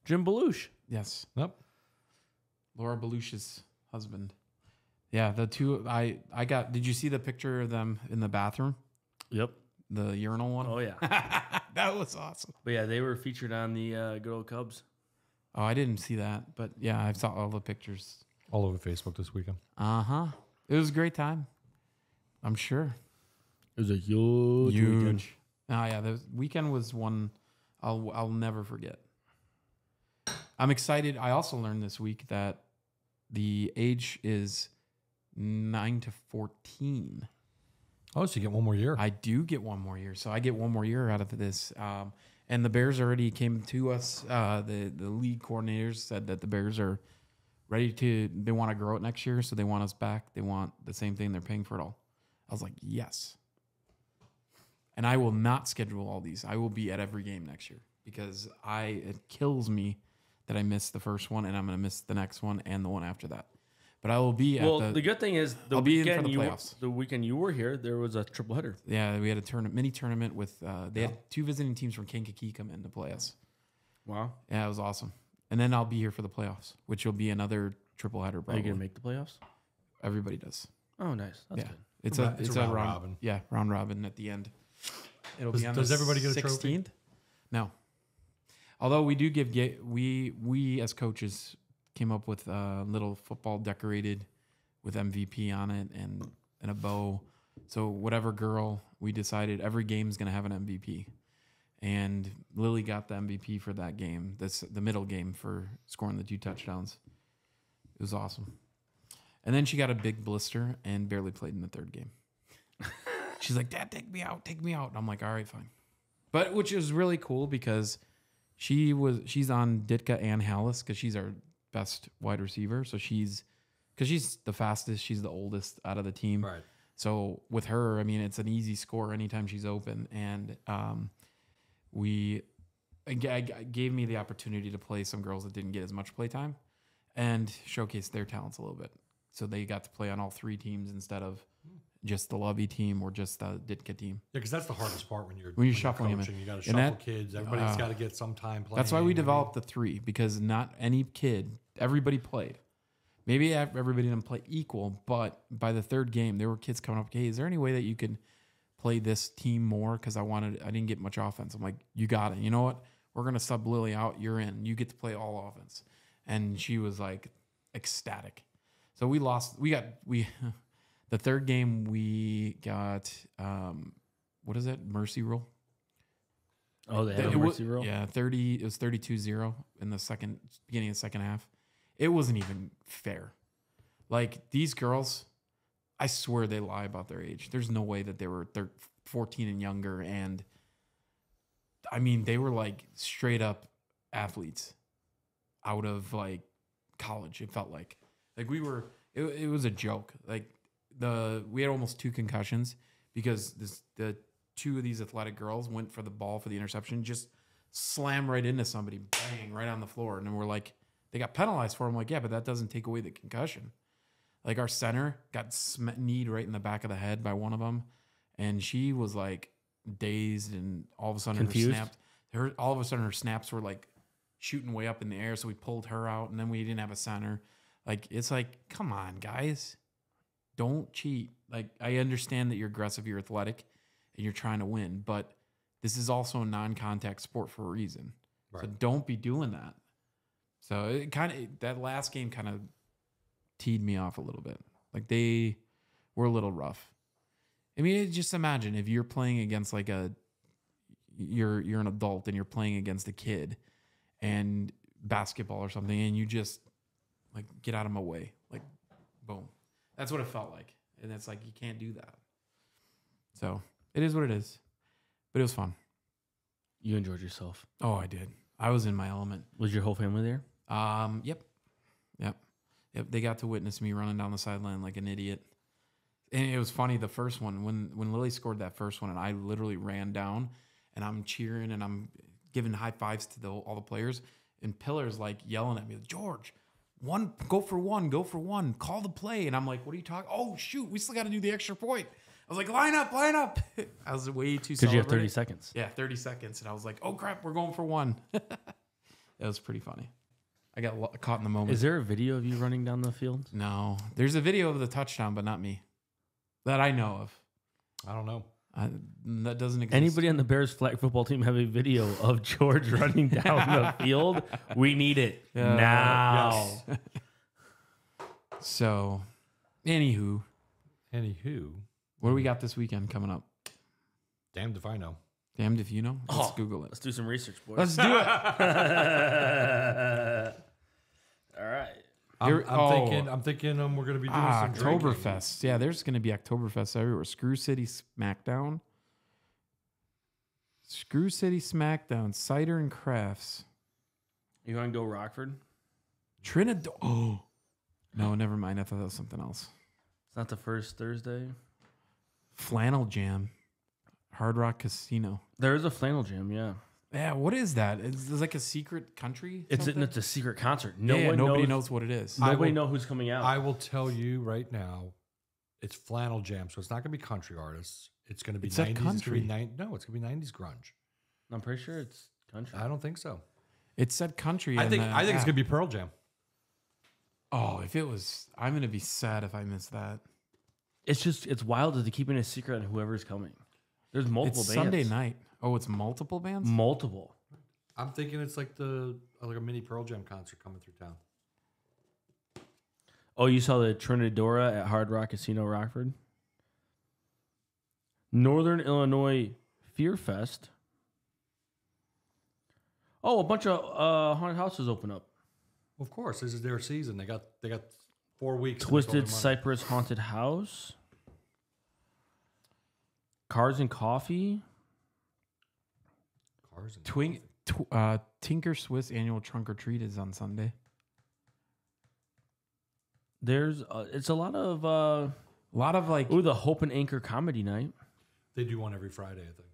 Jim Baluch.
Yes.
Yep.
Laura Baluch's husband. Yeah, the two I got. Did you see the picture of them in the bathroom?
Yep.
The urinal one?
Oh, yeah.
That was awesome.
But yeah, they were featured on the good old Cubs.
Oh, I didn't see that. But yeah, I saw all the pictures.
All over Facebook this weekend.
Uh-huh. It was a great time. I'm sure.
It was a huge weekend.
Oh, yeah. The weekend was one I'll never forget. I'm excited. I also learned this week that the age is 9 to 14.
Oh, so you get one more year.
I do get one more year. So I get one more year out of this. And the Bears already came to us. The league coordinators said that the Bears are ready they want to grow it next year. So they want us back. They want the same thing. They're paying for it all. I was like, yes. And I will not schedule all these. I will be at every game next year because it kills me that I missed the first one and I'm going to miss the next one and the one after that. But I will be at
the good thing is
I'll be in for the playoffs.
The weekend you were here, there was a triple header.
Yeah, we had a mini tournament with they had 2 visiting teams from Kankakee come in to play us.
Wow.
Yeah, it was awesome. And then I'll be here for the playoffs, which will be another triple header.
Are you going to make the playoffs?
Everybody does.
Oh, nice. That's good.
It's a round robin. Yeah, round robin at the end. It'll be on
does
the
everybody get a
16th?
trophy?
No. Although we do we as coaches came up with a little football decorated with MVP on it and a bow. So whatever girl, we decided every game is going to have an MVP. And Lily got the MVP for that game. That's the middle game for scoring the 2 touchdowns. It was awesome. And then she got a big blister and barely played in the 3rd game. She's like, Dad, take me out. And I'm like, all right, fine. But which is really cool because she's on Ditka and Hallis because she's our best wide receiver. So she's the fastest. She's the oldest out of the team.
Right.
So with her, I mean, it's an easy score anytime she's open. And gave me the opportunity to play some girls that didn't get as much play time and showcase their talents a little bit. So they got to play on all 3 teams instead of just the Lovey team or just the Ditka team.
Yeah, because that's the hardest part when you're
shuffling them in.
coaching. You got to
And
shuffle
that-
kids. Everybody's got to get some time playing.
That's why we developed the 3, because not any kid, everybody played. Maybe everybody didn't play equal, but by the 3rd game, there were kids coming up, hey, is there any way that you could play this team more? Because I didn't get much offense. I'm like, you got it. You know what? We're going to sub Lily out. You're in. You get to play all offense. And she was like ecstatic. So we lost. The 3rd game, we got, what is it? Mercy rule.
Oh, they had a mercy rule?
Yeah, it was 32-0 in the beginning of the second half. It wasn't even fair. Like, these girls, I swear they lie about their age. There's no way that they're 14 and younger. And I mean, they were like straight up athletes out of like college. It felt like it was a joke. Like we had almost 2 concussions because the 2 of these athletic girls went for the ball for the interception, just slammed right into somebody, bang, right on the floor. And then we're like, they got penalized for it. I'm like, yeah, but that doesn't take away the concussion. Like, our center got kneed right in the back of the head by one of them, and she was like dazed, and all of a sudden her snaps were like shooting way up in the air. So we pulled her out, and then we didn't have a center. Like, it's like, come on, guys, don't cheat. Like, I understand that you're aggressive, you're athletic, and you're trying to win, but this is also a non-contact sport for a reason. Right. So don't be doing that. So it that last game kind of teed me off a little bit. Like, they were a little rough. I mean, just imagine if you're playing against like you're an adult and you're playing against a kid and basketball or something, and you just like get out of my way, like boom. That's what it felt like, and it's like you can't do that. So it is what it is, but it was fun.
You enjoyed yourself.
Oh, I did. I was in my element.
Was your whole family there?
Yep. They got to witness me running down the sideline like an idiot. And it was funny, the first one, when Lily scored that first one, and I literally ran down, and I'm cheering, and I'm giving high fives to all the players, and Pillar's like yelling at me, George, go for one, call the play. And I'm like, what are you talking? Oh, shoot, we still got to do the extra point. I was like, line up. I was way too
because you have 30 seconds.
Yeah, 30 seconds. And I was like, oh, crap, we're going for one. It was pretty funny. I got caught in the moment.
Is there a video of you running down the field?
No. There's a video of the touchdown, but not me. That I know of.
I don't know.
That doesn't exist.
Anybody on the Bears flag football team have a video of George running down the field? We need it now.
Yes. So, anywho. What do we got this weekend coming up?
Damned if I know.
Damned if you know. Let's Google it.
Let's do some research, boys.
Let's do it.
All right.
I'm thinking we're going to be doing some
Oktoberfest. Yeah, there's going to be Oktoberfest everywhere. Screw City Smackdown. Cider and crafts.
You want to go Rockford?
Trinidad. Oh. No, never mind. I thought that was something else.
It's not the first Thursday.
Flannel Jam. Hard Rock Casino.
There is a flannel jam, yeah.
Yeah, what is that? Is it like a secret country?
It's a secret concert.
Nobody knows what it is.
Nobody knows who's coming out.
I will tell you right now, it's flannel jam, so it's not going to be country artists. It's going to be 90s.
Country.
No, it's going to be 90s grunge.
I'm pretty sure it's country.
I don't think so.
It said country.
I think it's going to be Pearl Jam.
Oh, if it was, I'm going to be sad if I miss that.
It's wild that they're keeping a secret on whoever's coming. There's multiple bands.
Sunday night. Oh, it's multiple bands?
Multiple.
I'm thinking it's like a mini Pearl Jam concert coming through town.
Oh, you saw the Trinidora at Hard Rock Casino Rockford? Northern Illinois Fear Fest. Oh, a bunch of haunted houses open up.
Well, of course, this is their season. They got 4 weeks.
Twisted Cypress Haunted House. Cars and Coffee.
Tinker Swiss annual trunk or treat is on Sunday.
There's it's a lot of
like
the Hope and Anchor comedy night.
They do one every Friday, I think.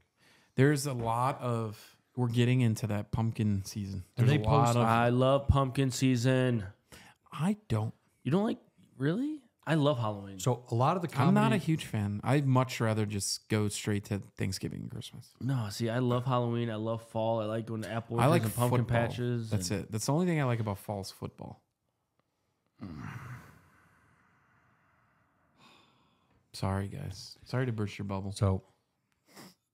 There's a lot of we're getting into that pumpkin season.
I love pumpkin season.
I don't.
You don't like really? I love Halloween.
So a lot of the comedy.
I'm not a huge fan. I'd much rather just go straight to Thanksgiving and Christmas.
No, see, I love Halloween. I love fall. I like going to apple
I
orchards
like
and pumpkin
football.
patches.
That's it. That's the only thing I like about fall's football. Sorry, guys. Sorry to burst your bubble.
So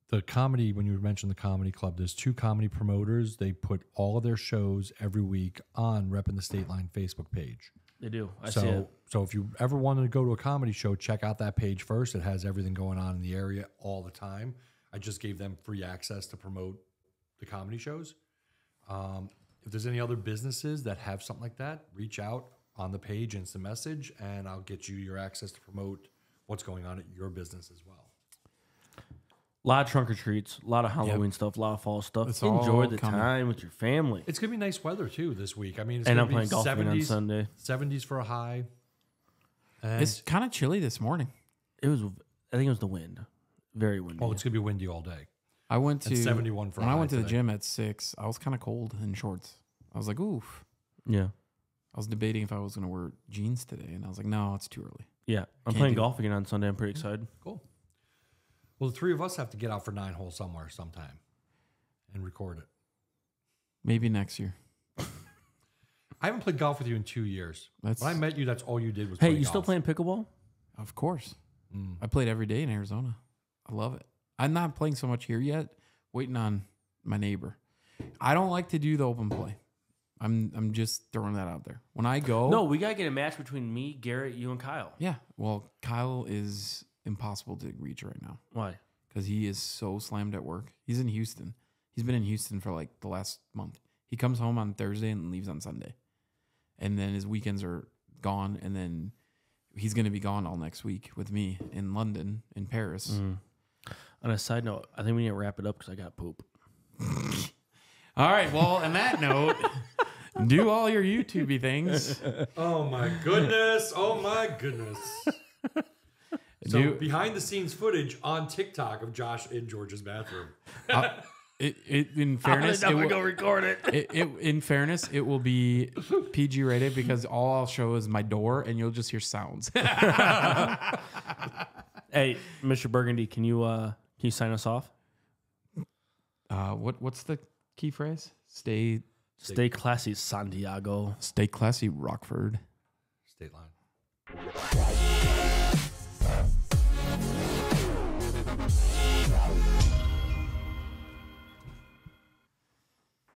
the comedy, when you mentioned the comedy club, there's 2 comedy promoters. They put all of their shows every week on Reppin' the State Line Facebook page.
They do. I see it.
So if you ever wanted to go to a comedy show, check out that page first. It has everything going on in the area all the time. I just gave them free access to promote the comedy shows. If there's any other businesses that have something like that, reach out on the page, instant message, and I'll get you your access to promote what's going on at your business as well.
A lot of trunk or treats, a lot of Halloween stuff, a lot of fall stuff.
It's
Enjoy
all
the
coming.
time with your family.
It's going to be nice weather, too, this week. I mean, it's
And
gonna
I'm
be
playing golf again on Sunday.
70s for a high. And,
It's kind of chilly this morning.
I think it was the wind. Very windy.
well, it's going to be windy all day.
I went
And
to
71 for a
when I
high
went to the
today.
gym at 6. I was kind of cold in shorts. I was like, oof.
Yeah.
I was debating if I was going to wear jeans today, and I was like, no, it's too early.
Yeah. I'm
Can't
playing
do
golf again on Sunday. I'm pretty excited.
Cool. Well, the 3 of us have to get out for 9 holes somewhere sometime and record it.
Maybe next year.
I haven't played golf with you in 2 years.
That's
When I met you, that's all you did was
Hey,
play
you
golf.
still playing pickleball?
Of course.
Mm.
I played every day in Arizona. I love it. I'm not playing so much here yet. Waiting on my neighbor. I don't like to do the open play. I'm just throwing that out there. When I go,
No, we got to get a match between me, Garrett, you, and Kyle.
yeah. Well, Kyle is impossible to reach right now
Why?
because he is so slammed at work. He's in Houston. He's been in Houston for like the last month. He comes home on Thursday and leaves on Sunday, and then his weekends are gone. And then he's going to be gone all next week with me in London, in Paris.
On a side note, I think we need to wrap it up because I got poop.
All right. Well, on that note, do all your YouTubey things.
Oh, my goodness. Oh, my goodness. So
Do-
behind the scenes footage on TikTok of Josh in George's bathroom.
In fairness,
I'm gonna go record it.
in fairness, it will be PG rated because all I'll show is my door, and you'll just hear sounds.
Hey, Mr. Burgundy, can you sign us off?
What's the key phrase? Stay
Stay classy, Santiago.
classy, Rockford.
State line.